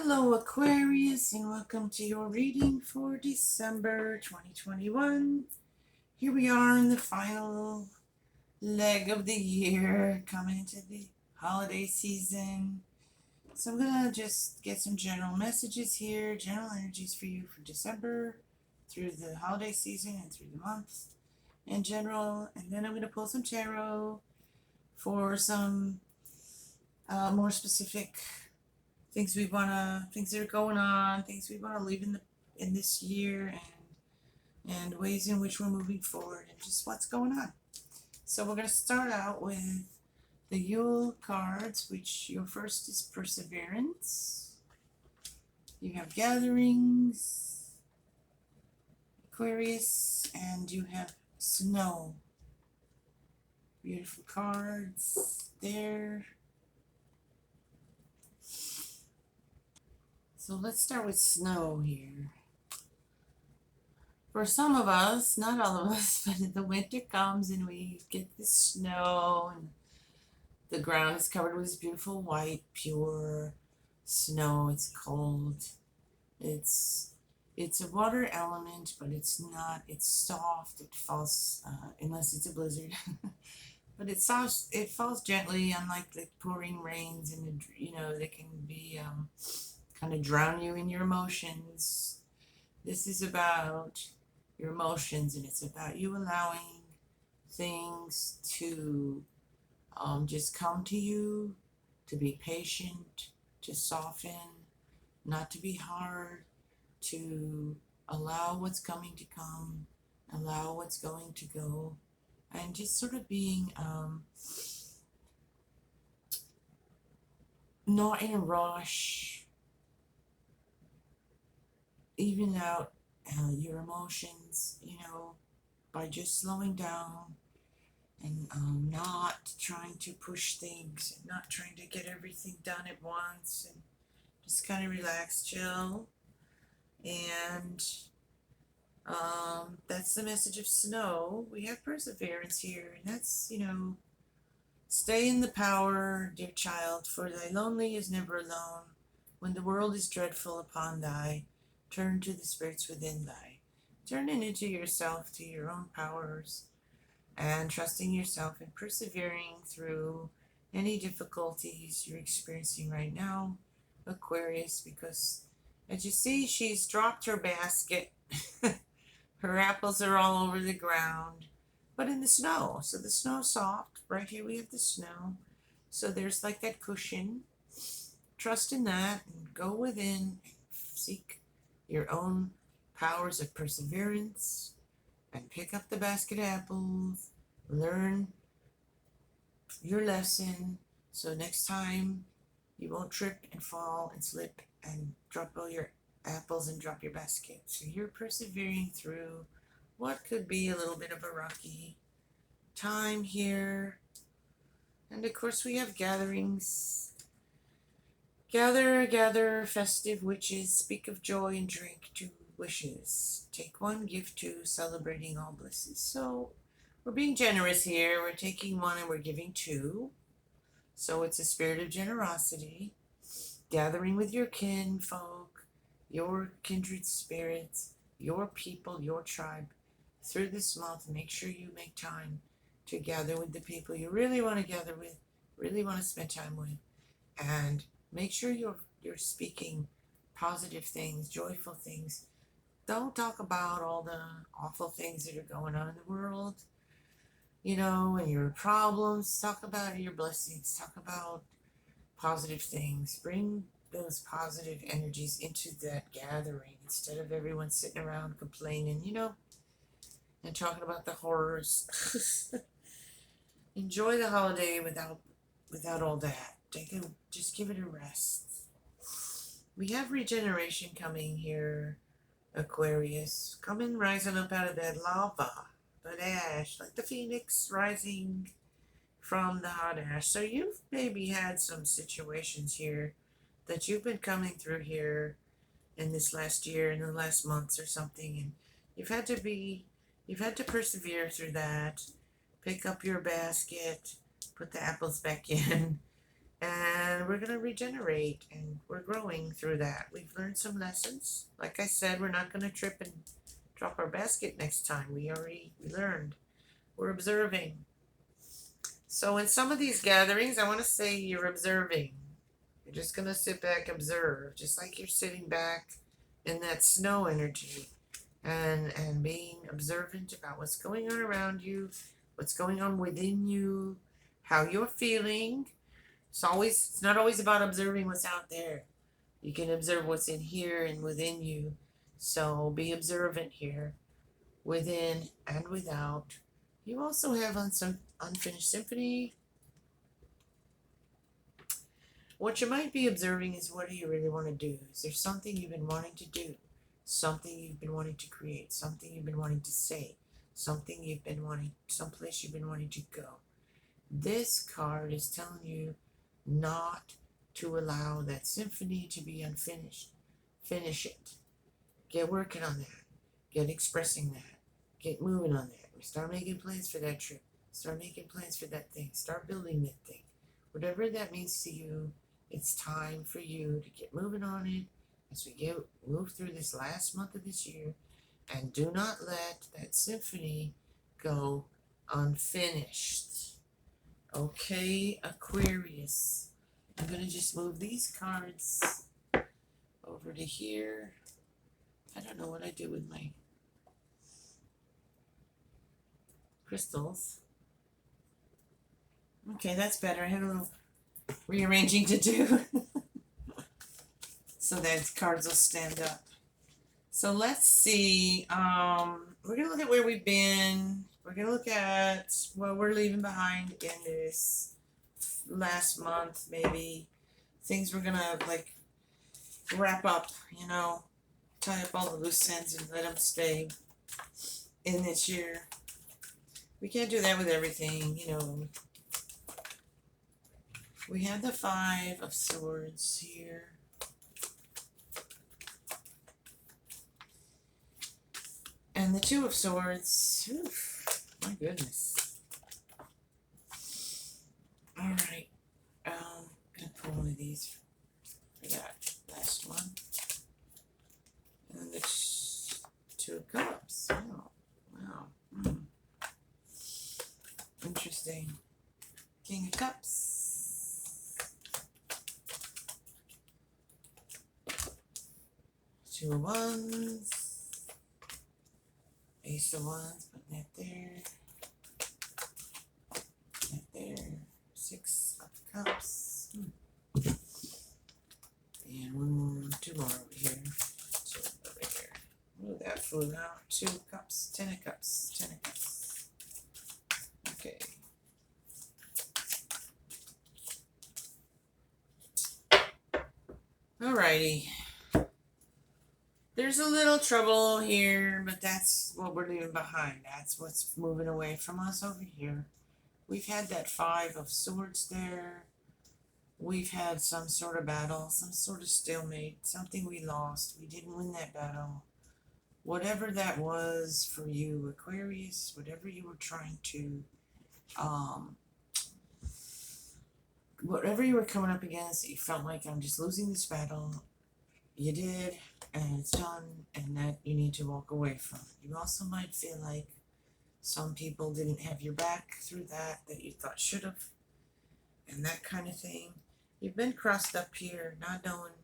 Hello, Aquarius, and welcome to your reading for December 2021. Here we are in the final leg of the year, coming into the holiday season. So I'm going to just get some general messages here, general energies for you for December through the holiday season and through the month in general. And then I'm going to pull some tarot for some more specific things that are going on, things we wanna leave in this year, and ways in which we're moving forward, and just what's going on. So we're gonna start out with the Yule cards, which your first is Perseverance. You have Gatherings, Aquarius, and you have Snow. Beautiful cards there. So let's start with snow here. For some of us, not all of us, but the winter comes and we get the snow, and the ground is covered with this beautiful white, pure snow. It's cold. It's a water element, but it's not. It's soft. It falls unless it's a blizzard. But it's soft. It falls gently, unlike the pouring rains, and they can be kind of drown you in your emotions. This is about your emotions, and it's about you allowing things to just come to you, to be patient, to soften, not to be hard, to allow what's coming to come, allow what's going to go, and just sort of being not in a rush. Even out your emotions, by just slowing down and not trying to push things, and not trying to get everything done at once, and just kind of relax, chill. And that's the message of snow. We have Perseverance here, and that's, stay in the power, dear child, for thy lonely is never alone. When the world is dreadful upon thy, turn to the spirits within thy. Turn into yourself, to your own powers, and trusting yourself and persevering through any difficulties you're experiencing right now, Aquarius, because as you see, she's dropped her basket. Her apples are all over the ground, but in the snow. So the snow's soft. Right here we have the snow. So there's like that cushion. Trust in that and go within and seek your own powers of perseverance and pick up the basket of apples, learn your lesson, so next time you won't trip and fall and slip and drop all your apples and drop your basket. So you're persevering through what could be a little bit of a rocky time here. And of course we have gatherings. Gather, gather, festive witches, speak of joy and drink to wishes. Take one, give two, celebrating all blisses. So we're being generous here. We're taking one and we're giving two. So it's a spirit of generosity. Gathering with your kinfolk, your kindred spirits, your people, your tribe. Through this month, make sure you make time to gather with the people you really want to gather with, really want to spend time with, and make sure you're speaking positive things, joyful things. Don't talk about all the awful things that are going on in the world, and your problems. Talk about your blessings. Talk about positive things. Bring those positive energies into that gathering instead of everyone sitting around complaining, and talking about the horrors. Enjoy the holiday without all that. Just give it a rest. We have regeneration coming here, Aquarius. Coming rising up out of that lava, that ash, like the phoenix rising from the hot ash. So you've maybe had some situations here that you've been coming through here in this last year, in the last months or something, and you've had to persevere through that. Pick up your basket, put the apples back in, And we're going to regenerate, and we're growing through that. We've learned some lessons. Like I said, we're not going to trip and drop our basket next time. We learned. We're observing. So in some of these gatherings, I want to say you're observing. You're just going to sit back, observe, just like you're sitting back in that snow energy and being observant about what's going on around you, what's going on within you, how you're feeling. It's not always about observing what's out there. You can observe what's in here and within you. So be observant here, within and without. You also have some unfinished symphony. What you might be observing is, what do you really want to do? Is there something you've been wanting to do? Something you've been wanting to create? Something you've been wanting to say? Something you've been wanting, someplace you've been wanting to go? This card is telling you not to allow that symphony to be unfinished. Finish it. Get working on that. Get expressing that. Get moving on that. Start making plans for that trip. Start making plans for that thing. Start building that thing. Whatever that means to you, it's time for you to get moving on it as we move through this last month of this year. And do not let that symphony go unfinished. Okay, Aquarius. I'm going to just move these cards over to here. I don't know what I do with my crystals. Okay, that's better. I had a little rearranging to do so that cards will stand up. So let's see. We're going to look at where we've been. We're going to look at what we're leaving behind in this last month, maybe. Things we're going to, like, wrap up, you know, tie up all the loose ends and let them stay in this year. We can't do that with everything, you know. We have the Five of Swords here. And the Two of Swords. Oof, my goodness. Alright. I'm going to pull one of these for that last one. And the Two of Cups. Wow. Wow. Interesting. King of Cups. Two of Wands. Ace of Wands, put that there. That there. Six of Cups. And two more over here. Two over here. Oh, that flew out. Two of Cups. 10 of Cups. 10 of Cups. Okay. Alrighty. There's a little trouble here, but that's what we're leaving behind. That's what's moving away from us over here. We've had that Five of Swords there. We've had some sort of battle, some sort of stalemate, something we lost. We didn't win that battle. Whatever that was for you, Aquarius, whatever you were trying to, whatever you were coming up against, you felt like, I'm just losing this battle. You did, and it's done, and that you need to walk away from. You also might feel like some people didn't have your back through that you thought should have, and that kind of thing. You've been crossed up here, not knowing,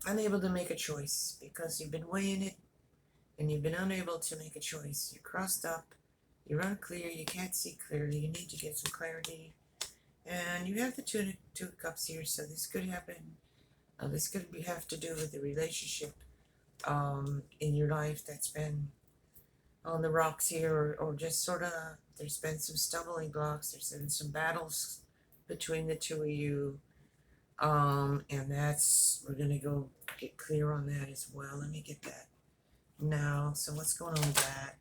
unable to make a choice because you've been weighing it, and you've been unable to make a choice. You're crossed up, you're unclear, you can't see clearly, you need to get some clarity. And you have the two of Cups here, so this could happen. This could have to do with the relationship in your life that's been on the rocks here, or just sort of, there's been some stumbling blocks, there's been some battles between the two of you, and we're going to go get clear on that as well. Let me get that now. So what's going on with that?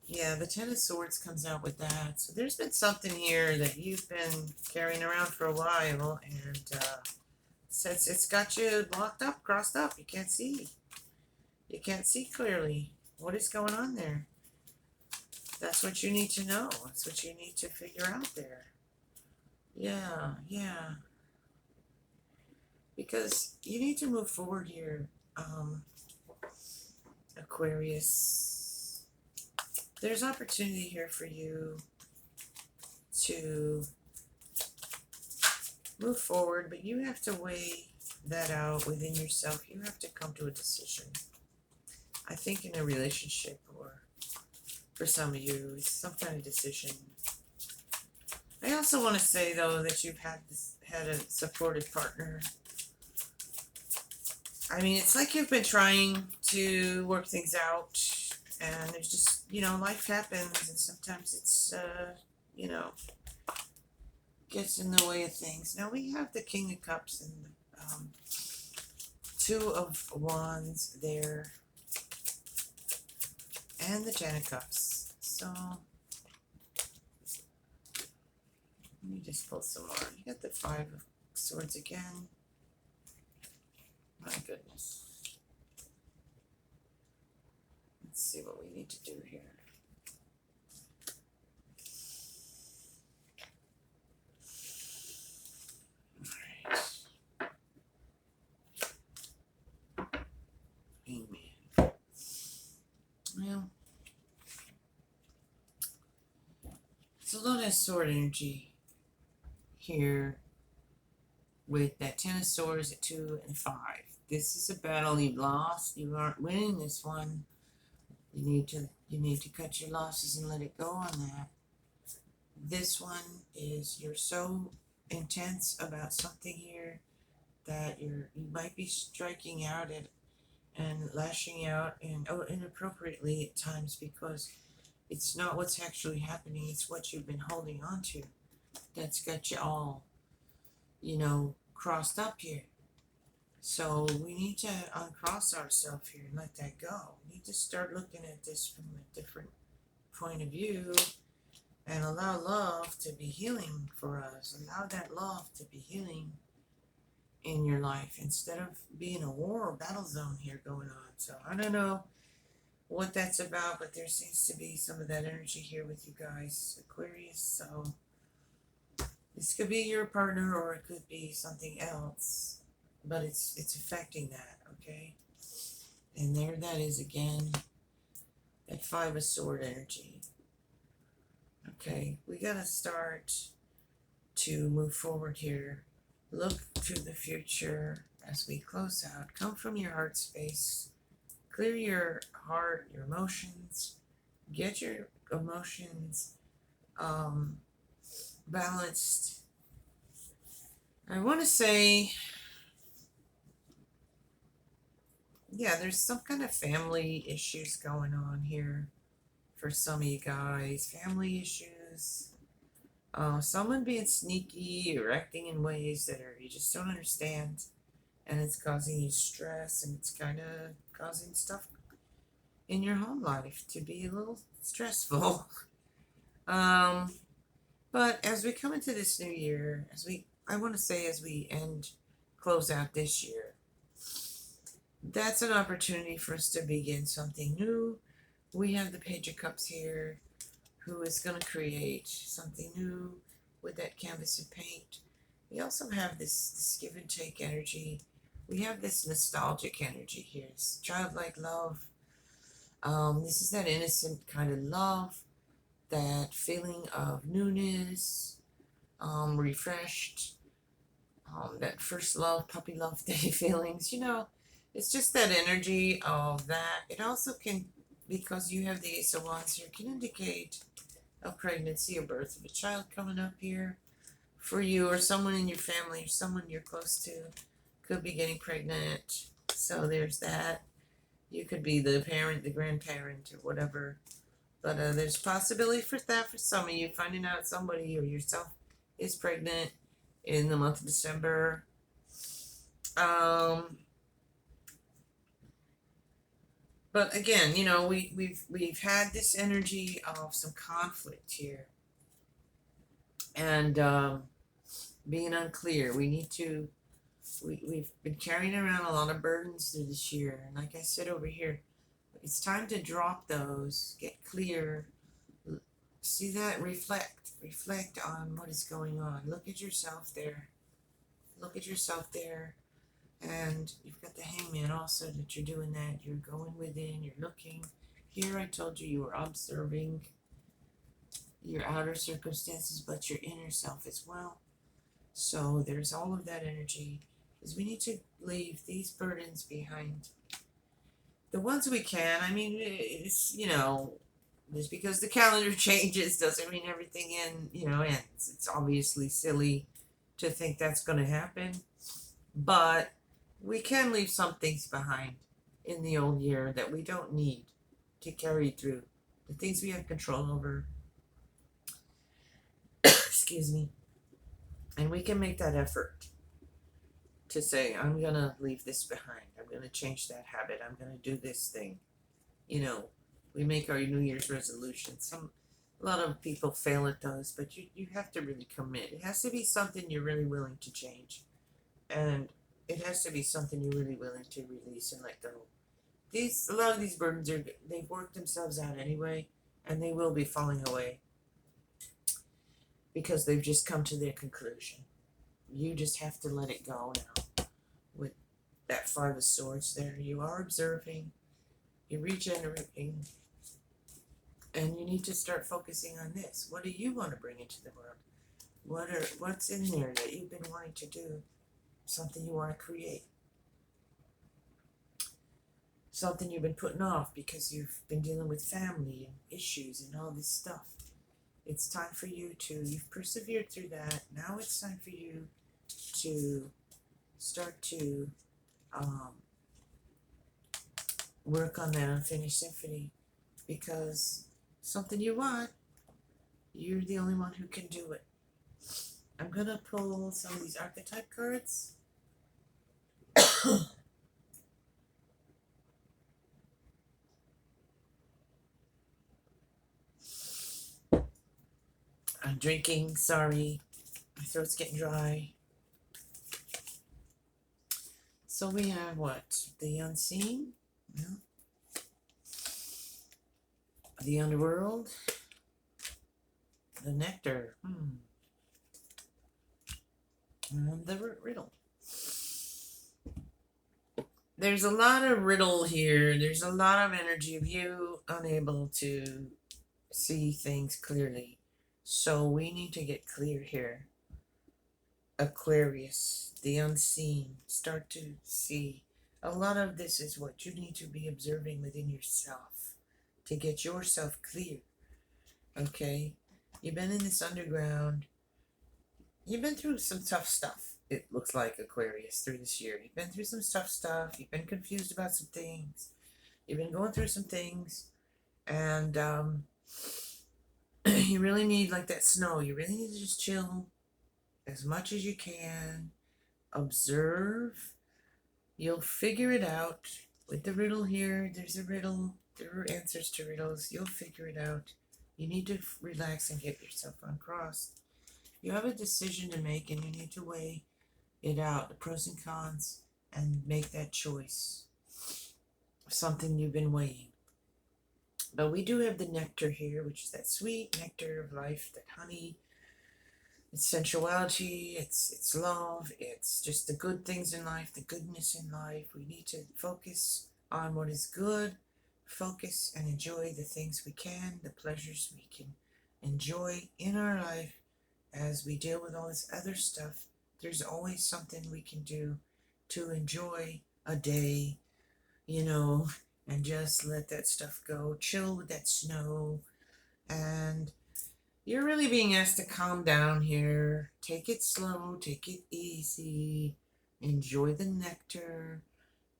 Yeah, the Ten of Swords comes out with that. So there's been something here that you've been carrying around for a while, and it's got you blocked up, crossed up. You can't see. You can't see clearly. What is going on there? That's what you need to know. That's what you need to figure out there. Yeah, yeah. Because you need to move forward here, Aquarius. There's opportunity here for you to move forward, but you have to weigh that out within yourself. You have to come to a decision. I think in a relationship, or for some of you, it's some kind of decision. I also want to say, though, that you've had a supportive partner. I mean, it's like you've been trying to work things out, and there's just, life happens, and sometimes it's, gets in the way of things. Now we have the King of Cups and the Two of Wands there, and the Ten of Cups. So let me just pull some more. You got the Five of Swords again. My goodness. Let's see what we need to do here. Amen. Well, it's a lot of sword energy here with that Ten of Swords at 2 and 5. This is a battle you've lost. You aren't winning this one. You need to cut your losses and let it go on that. This one is, you're so intense about something here that you might be striking out at and lashing out and inappropriately at times, because it's not what's actually happening, it's what you've been holding on to that's got you all, crossed up here. So we need to uncross ourselves here and let that go. We need to start looking at this from a different point of view and allow love to be healing for us. Allow that love to be healing in your life instead of being a war or battle zone here going on. So I don't know what that's about, but there seems to be some of that energy here with you guys, Aquarius. So this could be your partner or it could be something else, but it's affecting that, okay? And there that is again, that Five of Sword energy. Okay, we gotta start to move forward here. Look to the future as we close out. Come from your heart space. Clear your heart, your emotions. Get your emotions balanced. I want to say, yeah, there's some kind of family issues going on here for some of you guys. Family issues. Someone being sneaky or acting in ways that you just don't understand, and it's causing you stress, and it's kind of causing stuff in your home life to be a little stressful. But as we come into this new year, as we close out this year, that's an opportunity for us to begin something new. We have the Page of Cups here, who is going to create something new with that canvas and paint. We also have this give and take energy. We have this nostalgic energy here. It's childlike love. This is that innocent kind of love, that feeling of newness, refreshed, that first love, puppy love day feelings. It's just that energy of that. It also can, because you have the Ace of Wands here, can indicate a pregnancy, a birth of a child coming up here for you, or someone in your family, or someone you're close to could be getting pregnant. So there's that. You could be the parent, the grandparent, or whatever. But there's possibility for that for some of you, finding out somebody or yourself is pregnant in the month of December. But again, we've had this energy of some conflict here, and being unclear. We've been carrying around a lot of burdens through this year, and like I said over here, it's time to drop those, get clear, See that? Reflect on what is going on. Look at yourself there. Look at yourself there. And you've got the hangman also that you're doing that. You're going within, you're looking. Here I told you were observing your outer circumstances, but your inner self as well. So there's all of that energy. Because we need to leave these burdens behind. The ones we can, I mean, it's, just because the calendar changes doesn't mean everything ends. It's obviously silly to think that's going to happen. But we can leave some things behind in the old year that we don't need to carry through. The things we have control over. Excuse me. And we can make that effort to say, I'm going to leave this behind. I'm going to change that habit. I'm going to do this thing. We make our New Year's resolutions. A lot of people fail at those, but you have to really commit. It has to be something you're really willing to change. And it has to be something you're really willing to release and let go. A lot of these burdens they've worked themselves out anyway, and they will be falling away because they've just come to their conclusion. You just have to let it go now. With that Five of Swords there, you are observing, you're regenerating, and you need to start focusing on this. What do you want to bring into the world? What's in there that you've been wanting to do? Something you want to create. Something you've been putting off because you've been dealing with family and issues and all this stuff. It's time for you you've persevered through that. Now it's time for you to start to work on that unfinished symphony, because something you want, you're the only one who can do it. I'm going to pull some of these archetype cards. I'm drinking, sorry. My throat's getting dry. So we have what? The unseen. Yeah. The underworld. The nectar. And the riddle. There's a lot of riddle here. There's a lot of energy of you unable to see things clearly. So we need to get clear here. Aquarius, the unseen. Start to see. A lot of this is what you need to be observing within yourself to get yourself clear. Okay? You've been in this underground. You've been through some tough stuff. It looks like, Aquarius, through this year. You've been through some tough stuff. You've been confused about some things. You've been going through some things. And you really need, like that snow, you really need to just chill as much as you can. Observe. You'll figure it out. With the riddle here, there's a riddle. There are answers to riddles. You'll figure it out. You need to relax and get yourself uncrossed. You have a decision to make, and you need to weigh it out, the pros and cons, and make that choice. Something you've been weighing. But we do have the nectar here, which is that sweet nectar of life, that honey. It's sensuality, it's love, it's just the good things in life, the goodness in life. We need to focus on what is good, focus and enjoy the things we can, the pleasures we can enjoy in our life as we deal with all this other stuff. There's always something we can do to enjoy a day, and just let that stuff go. Chill with that snow. And you're really being asked to calm down here. Take it slow, take it easy. Enjoy the nectar.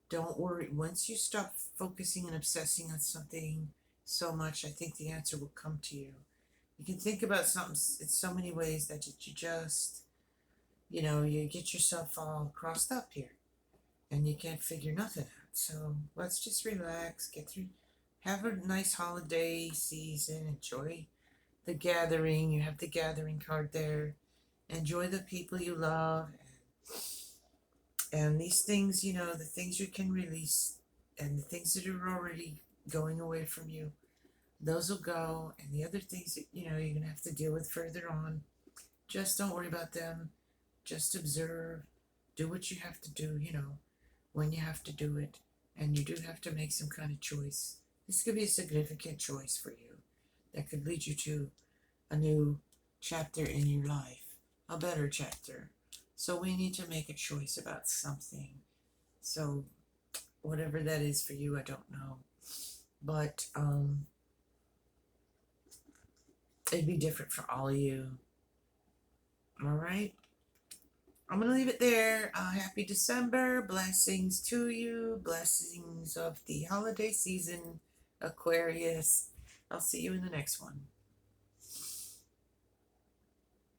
Don't worry. Once you stop focusing and obsessing on something so much, I think the answer will come to you. You can think about something in so many ways that you just, you get yourself all crossed up here. And you can't figure nothing out. So let's just relax, get through, have a nice holiday season, enjoy the gathering. You have the gathering card there. Enjoy the people you love. And these things, the things you can release and the things that are already going away from you. Those will go, and the other things that you're gonna have to deal with further on, just don't worry about them. Just observe, do what you have to do, when you have to do it, and you do have to make some kind of choice. This could be a significant choice for you that could lead you to a new chapter in your life, a better chapter. So we need to make a choice about something. So whatever that is for you, I don't know. But it'd be different for all of you. All right. I'm going to leave it there. Happy December. Blessings to you. Blessings of the holiday season, Aquarius. I'll see you in the next one.